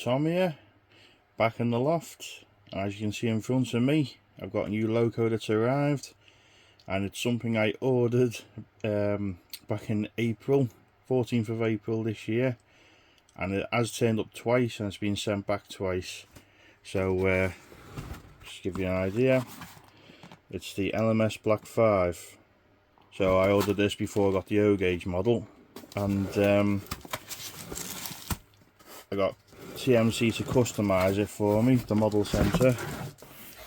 Tom here, back in the loft. As you can see in front of me, I've got a new loco that's arrived, and it's something I ordered back in April, 14th of April this year, and it has turned up twice and it's been sent back twice. So just to give you an idea, it's the LMS Black 5. So I ordered this before I got the O gauge model, and I got TMC to customise it for me, the model centre,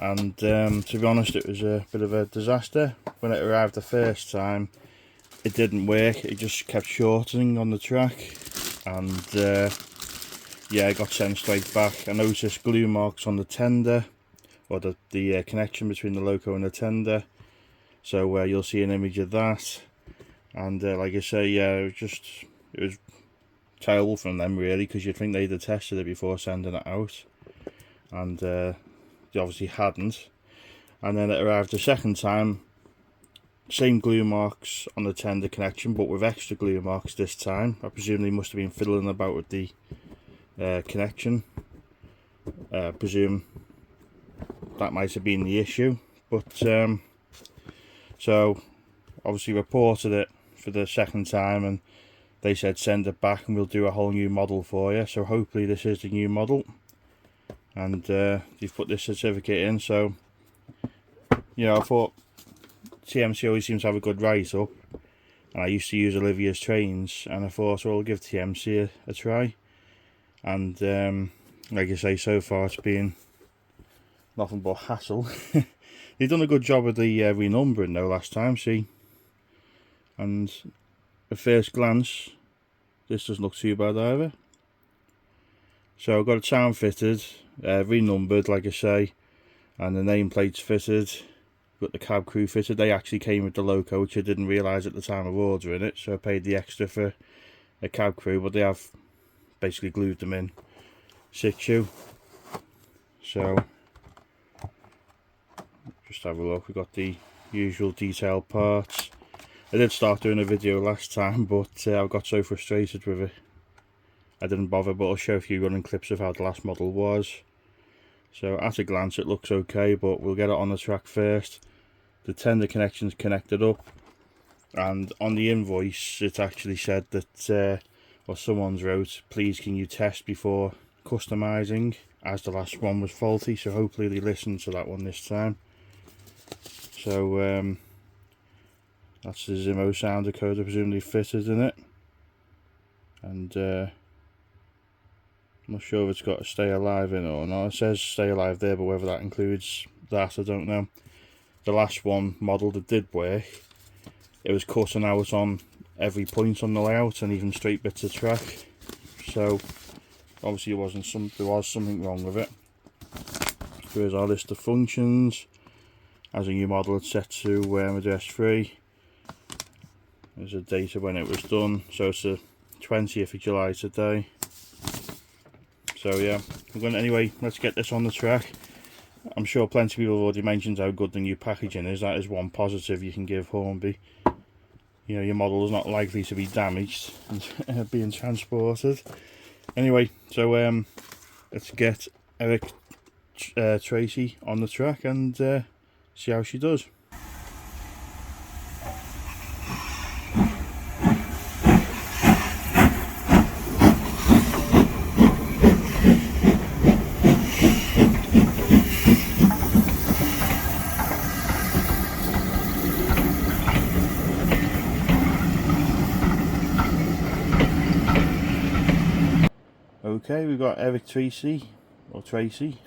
and to be honest, it was a bit of a disaster. When it arrived the first time, it didn't work, it just kept shortening on the track, and yeah, it got sent straight back. I noticed glue marks on the tender, or the connection between the loco and the tender, so you'll see an image of that. And like I say, yeah, it was terrible from them really, because you'd think they'd have tested it before sending it out, and they obviously hadn't. And then it arrived the second time, same glue marks on the tender connection, but with extra glue marks this time. I presume they must have been fiddling about with the connection. I presume that might have been the issue, but so obviously reported it for the second time, and they said send it back and we'll do a whole new model for you. So hopefully this is the new model, and you've put this certificate in. So you know, I thought TMC always seems to have a good write-up, and I used to use Olivia's trains, and I thought, well, I'll give TMC a try. And like I say, so far it's been nothing but hassle. They've done a good job of the renumbering though last time, see, and at first glance this doesn't look too bad either. So I've got it sound fitted, renumbered like I say, and the nameplate's fitted, got the cab crew fitted. They actually came with the loco, which I didn't realise at the time of ordering it, so I paid the extra for a cab crew, but they have basically glued them in situ. So just have a look, we've got the usual detailed parts. I did start doing a video last time, but I got so frustrated with it I didn't bother, but I'll show a few running clips of how the last model was. So at a glance it looks okay, but we'll get it on the track first. The tender connection's connected up, and on the invoice it actually said that, or someone's wrote, please can you test before customising, as the last one was faulty. So hopefully they listened to that one this time. So that's the Zimo sound decoder presumably fitted in it, and I'm not sure if it's got a stay alive in it or not. It says stay alive there, but whether that includes that I don't know. The last one model that did work, it was cutting out on every point on the layout and even straight bits of track, so obviously there was something wrong with it. Here's our list of functions. As a new model, it's set to address free. There's a date of when it was done, so it's the 20th of July today. So yeah, anyway, let's get this on the track. I'm sure plenty of people have already mentioned how good the new packaging is. That is one positive you can give Hornby. You know, your model is not likely to be damaged and being transported. Anyway, so let's get Eric Tracy on the track and see how she does. Okay, we've got Eric Tracy, or Tracy,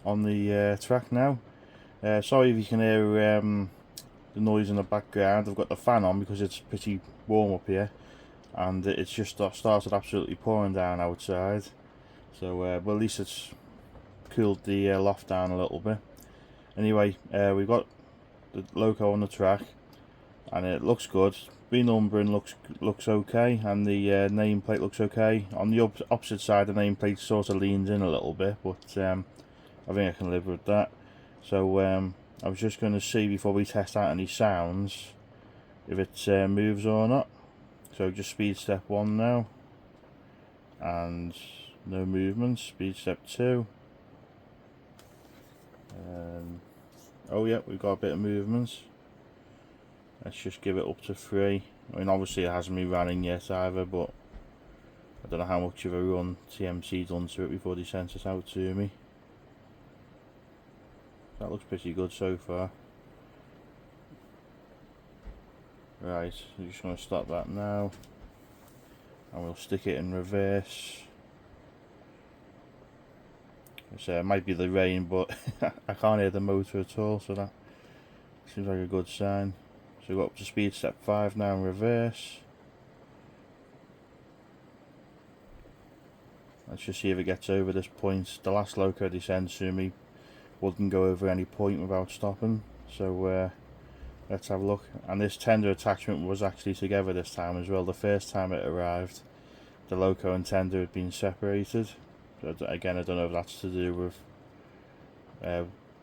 on the track now. Sorry if you can hear the noise in the background. I've got the fan on because it's pretty warm up here, and it's just started absolutely pouring down outside. So well, at least it's cooled the loft down a little bit. Anyway, we've got the loco on the track, and it looks good. Renumbering looks okay, and the nameplate looks okay. On the opposite side, the nameplate sort of leans in a little bit, but I think I can live with that. So I was just going to see before we test out any sounds if it moves or not. So just speed step 1 now, and No movement. Speed step 2. Oh yeah, we've got a bit of movement. Let's just give it up to 3. I mean, obviously it hasn't been running yet either, but I don't know how much of a run TMC done to it before they sent it out to me. That looks pretty good so far. Right, I'm just going to stop that now, and we'll stick it in reverse. So it might be the rain, but I can't hear the motor at all, so that seems like a good sign. So we've got up to speed step 5 now in reverse. Let's just see if it gets over this point. The last loco they sent to me wouldn't go over any point without stopping, so let's have a look. And this tender attachment was actually together this time as well. The first time it arrived, the loco and tender had been separated. So again, I don't know if that's to do with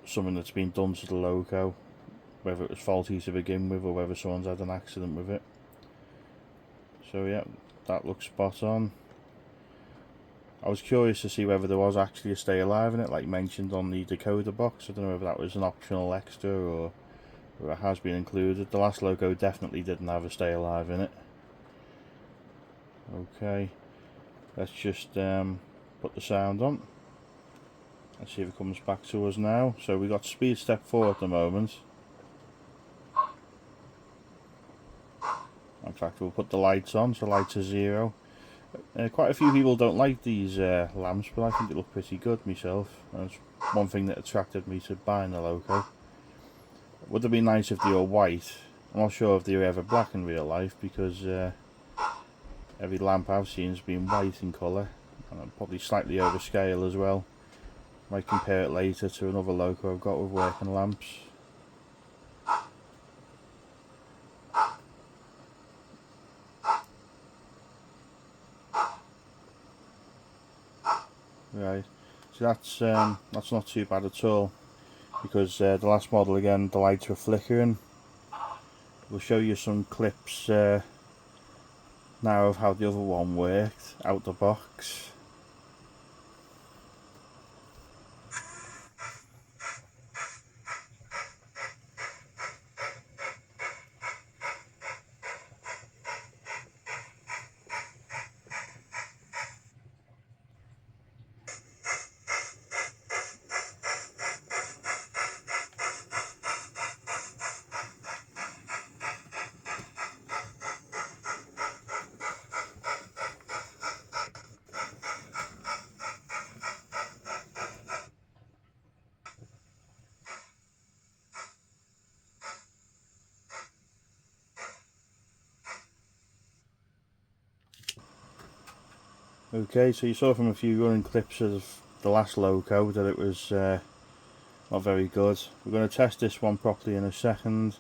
something that's been done to the loco, whether it was faulty to begin with or whether someone's had an accident with it. So yeah, that looks spot on. I was curious to see whether there was actually a stay alive in it, like mentioned on the decoder box. I don't know if that was an optional extra or it has been included. The last loco definitely didn't have a stay alive in it. Okay, let's just put the sound on. Let's see if it comes back to us now. So we got speed step 4 at the moment. In fact, we'll put the lights on, so lights are 0. Quite a few people don't like these lamps, but I think they look pretty good myself. That's one thing that attracted me to buying the loco. Would have been nice if they were white. I'm not sure if they were ever black in real life, because every lamp I've seen has been white in colour, and probably slightly over scale as well. Might compare it later to another loco I've got with working lamps. Right, so that's not too bad at all, because the last model again the lights were flickering. We'll show you some clips now of how the other one worked out the box. Okay, so you saw from a few running clips of the last loco that it was not very good. We're going to test this one properly in a second,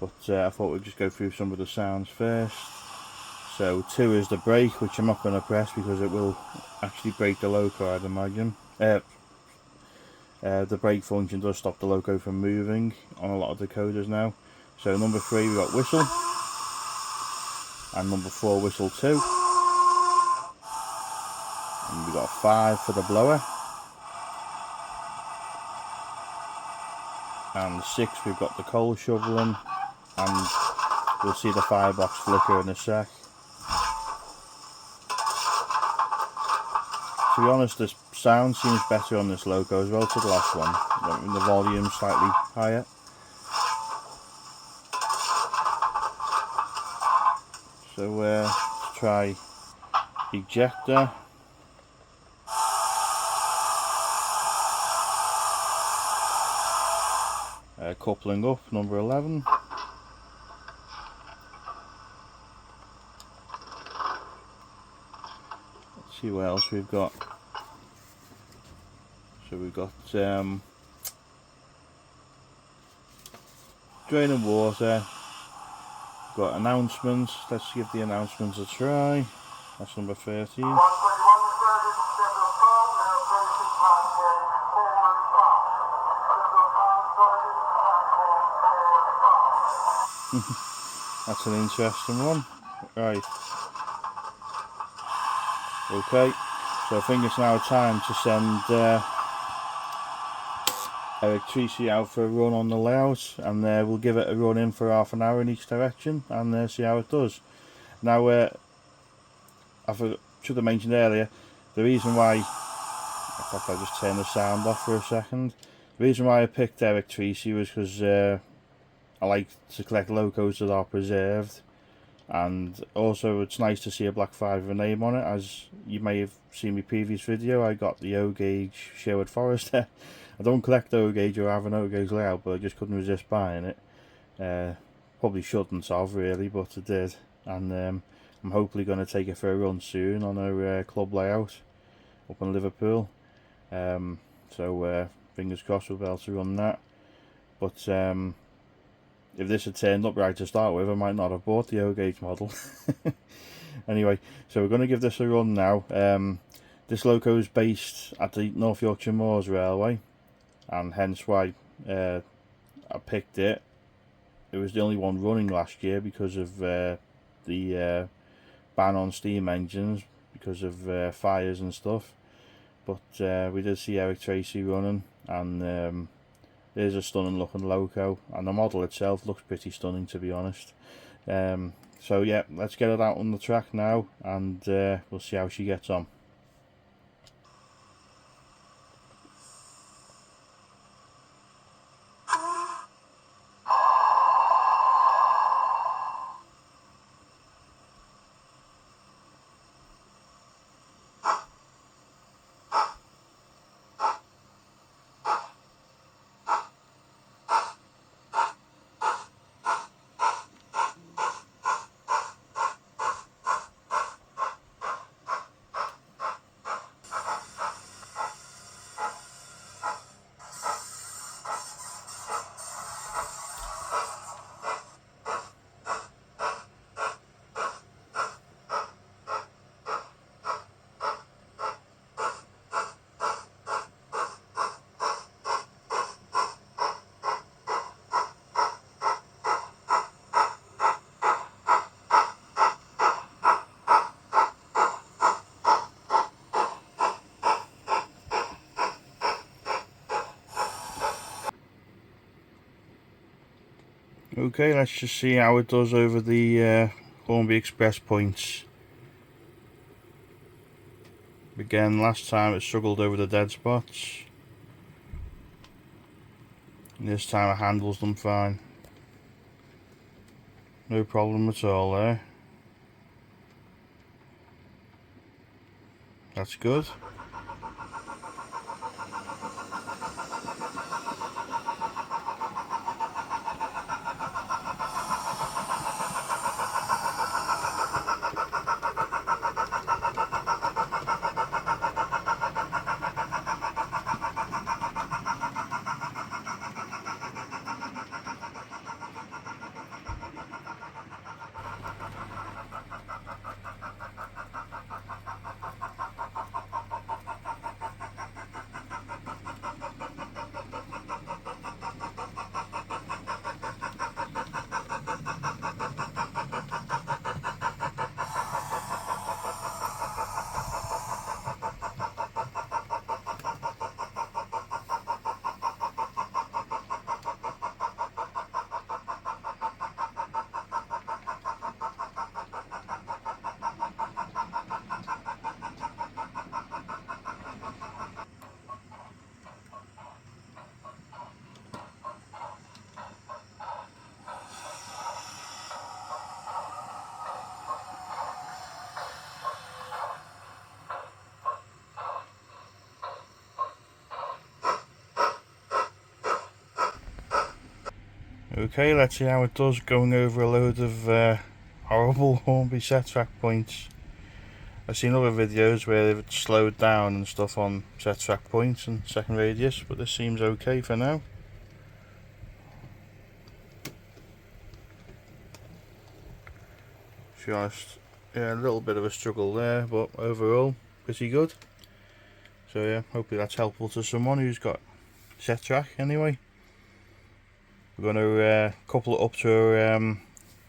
but I thought we'd just go through some of the sounds first. So 2 is the brake, which I'm not going to press because it will actually break the loco, I'd imagine. The brake function does stop the loco from moving on a lot of decoders now. So number 3 we got whistle, and number 4 whistle 2. And we got 5 for the blower, and 6 we've got the coal shoveling, and we'll see the firebox flicker in a sec. To be honest, the sound seems better on this loco as well to the last one. The volume's slightly higher. So let's try ejector. Coupling up, number 11. Let's see what else we've got. So we've got draining water. We've got announcements. Let's give the announcements a try. That's number 13. That's an interesting one. Right. Okay, so So I think it's now time to send Eric Tracy out for a run on the layout, and we'll give it a run in for half an hour in each direction and see how it does. Now I should have mentioned earlier, the reason why, in fact I'll just turn the sound off for a second. The reason why I picked Eric Tracy was because I like to collect locos that are preserved, and also it's nice to see a black 5 with a name on it. As you may have seen my previous video, I got the O-Gauge Sherwood Forester. I don't collect O-Gauge or have an O-Gauge layout, but I just couldn't resist buying it. Probably shouldn't have really, but I did, and I'm hopefully going to take it for a run soon on a club layout up in Liverpool. So fingers crossed we'll be able to run that. But if this had turned up right to start with, I might not have bought the O-Gauge model. Anyway, so we're going to give this a run now. This loco is based at the North Yorkshire Moors Railway, and hence why I picked it. It was the only one running last year because of the ban on steam engines, because of fires and stuff. But we did see Eric Tracy running, and there's a stunning looking loco, and the model itself looks pretty stunning, to be honest. So yeah, let's get it out on the track now, and we'll see how she gets on. Okay, let's just see how it does over the Hornby Express points. Again, last time it struggled over the dead spots, and this time it handles them fine. No problem at all there. That's good. Okay, let's see how it does going over a load of horrible Hornby set track points. I've seen other videos where they've slowed down and stuff on set track points and second radius, but this seems okay for now. To be honest, yeah, a little bit of a struggle there, but overall pretty good. So yeah, hopefully that's helpful to someone who's got set track anyway. We're going to couple it up to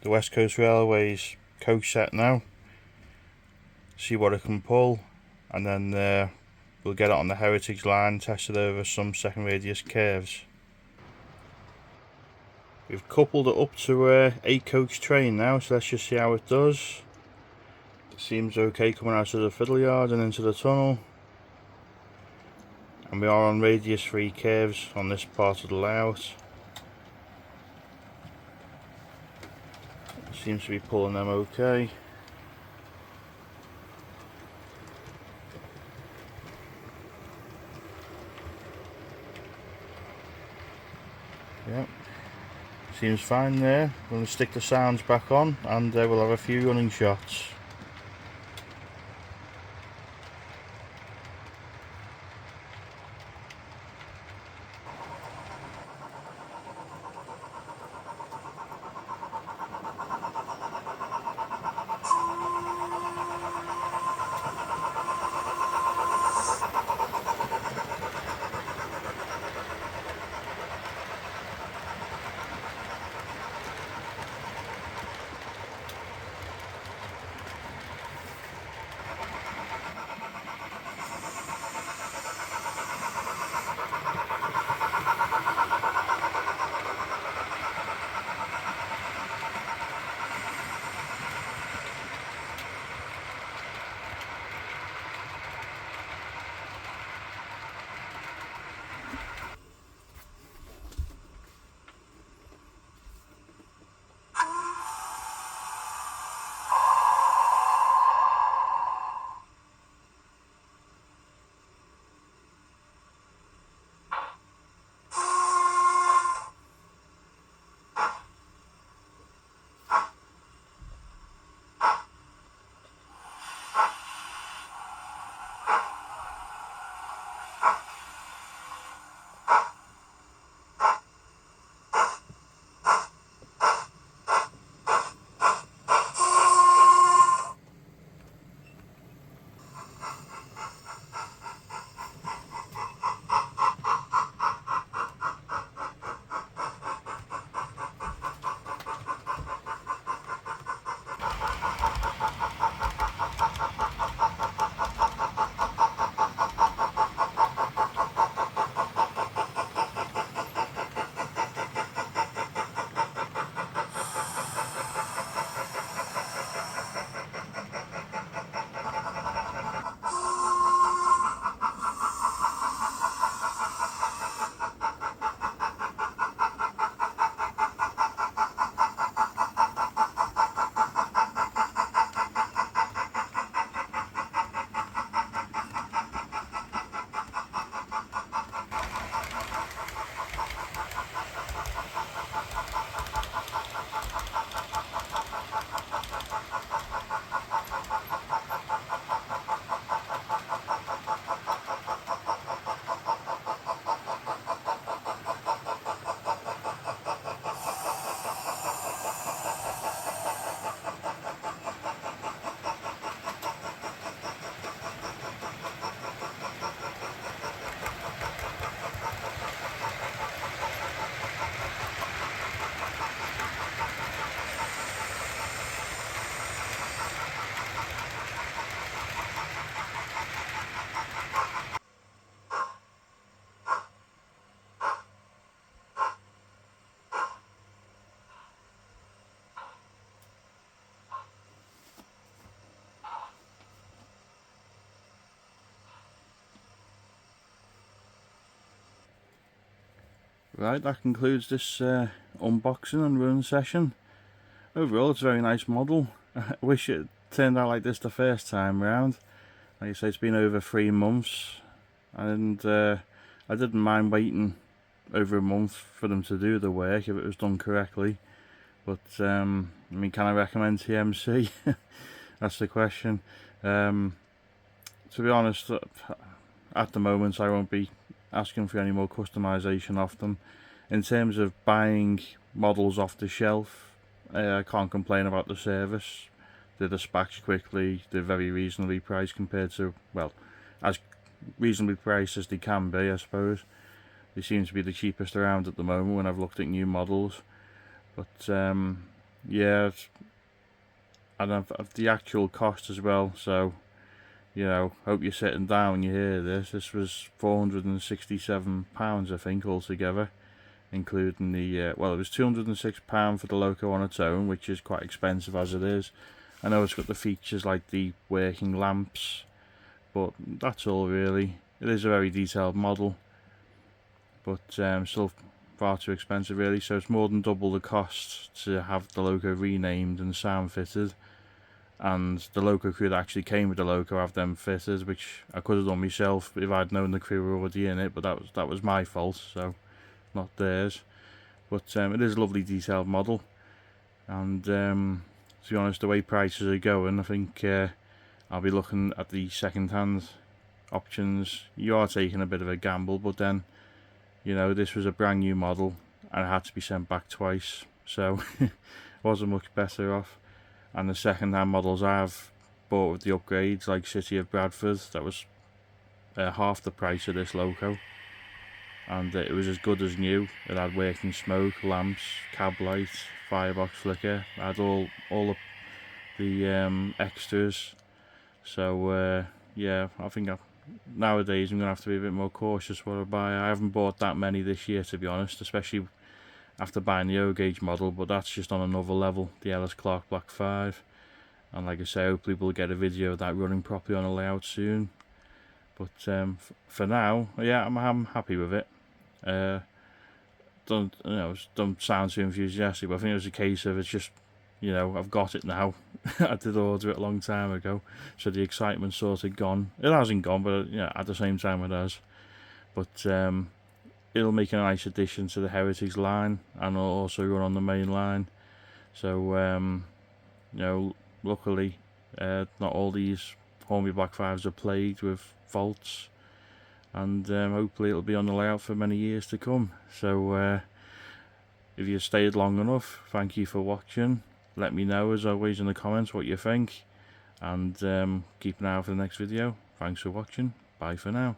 the West Coast Railway's coach set now, see what it can pull, and then we'll get it on the heritage line, test it over some second radius curves. We've coupled it up to a 8-coach train now, so let's just see how it does. It seems okay coming out of the fiddle yard and into the tunnel. And we are on radius 3 curves on this part of the layout. It seems to be pulling them okay. Yep, seems fine there. I'm going to stick the sounds back on and we'll have a few running shots. Right, that concludes this unboxing and run session. Overall, it's a very nice model. I wish it turned out like this the first time round. Like I say, it's been over 3 months, and I didn't mind waiting over a month for them to do the work if it was done correctly. But I mean, can I recommend TMC? That's the question. To be honest, at the moment I won't be asking for any more customization of them. In terms of buying models off the shelf, I can't complain about the service. They're dispatched quickly, they're very reasonably priced compared to, well, as reasonably priced as they can be, I suppose. They seem to be the cheapest around at the moment when I've looked at new models. But yeah, and I've the actual cost as well, so you know, hope you're sitting down when you hear this. This was £467, I think, altogether, including the well, it was £206 for the loco on its own, which is quite expensive as it is. I know it's got the features like the working lamps, but that's all really. It is a very detailed model, but still far too expensive really. So it's more than double the cost to have the loco renamed and sound fitted, and the loco crew that actually came with the loco have them fitted, which I could have done myself if I'd known the crew were already in it, but that was my fault, so not theirs. But it is a lovely detailed model, and to be honest, the way prices are going, I think I'll be looking at the second-hand options. You are taking a bit of a gamble, but then, you know, this was a brand new model and it had to be sent back twice, so wasn't much better off. And the second-hand models I've bought with the upgrades, like City of Bradford, that was half the price of this loco, and it was as good as new. It had working smoke, lamps, cab light, firebox flicker. It had all the extras. So yeah, I think nowadays I'm gonna have to be a bit more cautious what I buy. I haven't bought that many this year, to be honest, especially after buying the O-gauge model, but that's just on another level, the Ellis Clark Black 5. And like I say, hopefully we'll get a video of that running properly on a layout soon. But for now, yeah, I'm happy with it. Don't sound too enthusiastic, but I think it was a case of, it's just, you know, I've got it now. I did order it a long time ago, so the excitement's sort of gone. It hasn't gone, but yeah, at the same time it has. But it'll make a nice addition to the Heritage line, and it'll also run on the main line. So you know, luckily not all these Hornby Back 5s are plagued with faults, and hopefully it'll be on the layout for many years to come. So if you stayed long enough, thank you for watching. Let me know as always in the comments what you think, and keep an eye out for the next video. Thanks for watching. Bye for now.